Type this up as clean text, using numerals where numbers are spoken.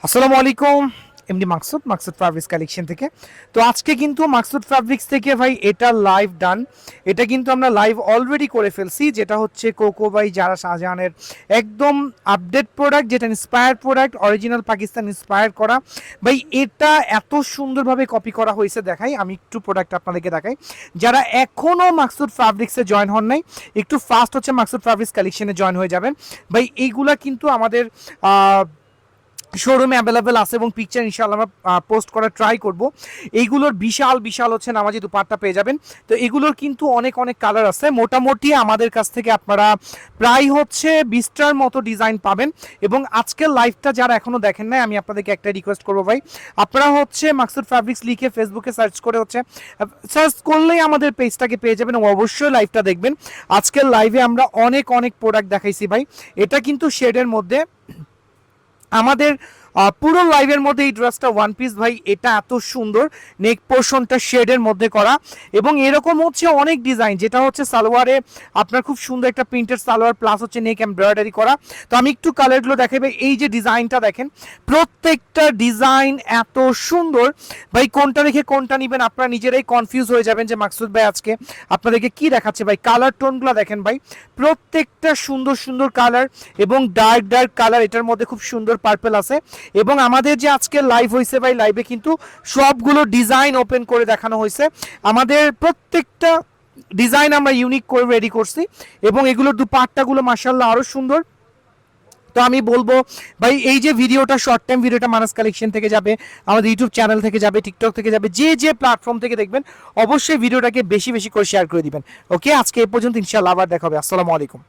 আসসালামু আলাইকুম। MD Maksud fabrics collection থেকে। তো আজকে কিন্তু মাকসুদ ফ্যাব্রিক্স থেকে ভাই এটা লাইভ ডান, এটা কিন্তু আমরা লাইভ অলরেডি করে ফেলছি, যেটা হচ্ছে কোকো বাই যারা শাহজাহানের একদম আপডেট প্রোডাক্ট, যেটা inspire product, original Pakistan inspire করা। ভাই এটা এত সুন্দরভাবে কপি করা হয়েছে, দেখাই আমি একটু প্রোডাক্ট আপনাদেরকে দেখাই। যারা এখনও মাকসুদ ফ্যাব্রিক্সে জয়েন হন নাই, একটু ফাস্ট হচ্ছে মাকসুদ ফ্যাব্রিক্স কালেকশনে জয়েন হয়ে যাবেন। ভাই এইগুলা কিন্তু আমাদের শোরুমে অ্যাভেলেবেল আছে এবং পিকচার ইনশাআল্লাহ আমরা পোস্ট করার ট্রাই করব। এইগুলোর বিশাল বিশাল হচ্ছে নামাজি দুপাট্টা পেয়ে যাবেন। তো এগুলোর কিন্তু অনেক অনেক কালার আছে, মোটামুটি আমাদের কাছ থেকে আপনারা প্রায় হচ্ছে 20টার মতো ডিজাইন পাবেন। এবং আজকের লাইভটা যারা এখনও দেখেন নাই, আমি আপনাদেরকে একটা রিকোয়েস্ট করবো ভাই, আপনারা হচ্ছে মাকসুদ ফ্যাব্রিক্স লিখে ফেসবুকে সার্চ করে হচ্ছে সার্চ করলেই আমাদের পেজটাকে পেয়ে যাবেন এবং অবশ্যই লাইভটা দেখবেন। আজকের লাইভে আমরা অনেক অনেক প্রোডাক্ট দেখাইছি ভাই। এটা কিন্তু শেডের মধ্যে আমাদের পুরো লাইভের মধ্যে এই ড্রেসটা ওয়ান পিস ভাই, এটা এত সুন্দর, নেক পোর্শনটা শেডের মধ্যে করা এবং এরকম হচ্ছে অনেক ডিজাইন, যেটা হচ্ছে সালোয়ারে আপনার খুব সুন্দর একটা প্রিন্টেড সালোয়ার প্লাস হচ্ছে নেক এমব্রয়ডারি করা। তো আমি একটু কালারগুলো দেখাবে, এই যে ডিজাইনটা দেখেন, প্রত্যেকটা ডিজাইন এত সুন্দর ভাই, কোনটা রেখে কোনটা নেবেন আপনারা নিজেরাই কনফিউজ হয়ে যাবেন যে মাকসুদ ভাই আজকে আপনাদেরকে কি দেখাচ্ছে। ভাই কালার টোনগুলো দেখেন ভাই, প্রত্যেকটা সুন্দর সুন্দর কালার এবং ডার্ক ডার্ক কালার, এটার মধ্যে খুব সুন্দর পার্পল আছে। এবং আমাদের যে আজকে লাইভ হয়েছে ভাই, লাইভে কিন্তু সবগুলো ডিজাইন ওপেন করে দেখানো হয়েছে। আমাদের প্রত্যেকটা ডিজাইন আমরা ইউনিক করে রেডি করছি এবং এগুলোর দুপাট্টাগুলো মাশাআল্লাহ আরও সুন্দর। তো আমি বলবো ভাই, এই যে ভিডিওটা শর্ট টাইম ভিডিওটা মানাস কালেকশন থেকে যাবে, আমাদের ইউটিউব চ্যানেল থেকে যাবে, টিকটক থেকে যাবে, যে যে প্ল্যাটফর্ম থেকে দেখবেন অবশ্যই ভিডিওটাকে বেশি বেশি করে শেয়ার করে দিবেন। ওকে, আজকে এই পর্যন্ত, ইনশাআল্লাহ আবার দেখা হবে। আসসালামু আলাইকুম।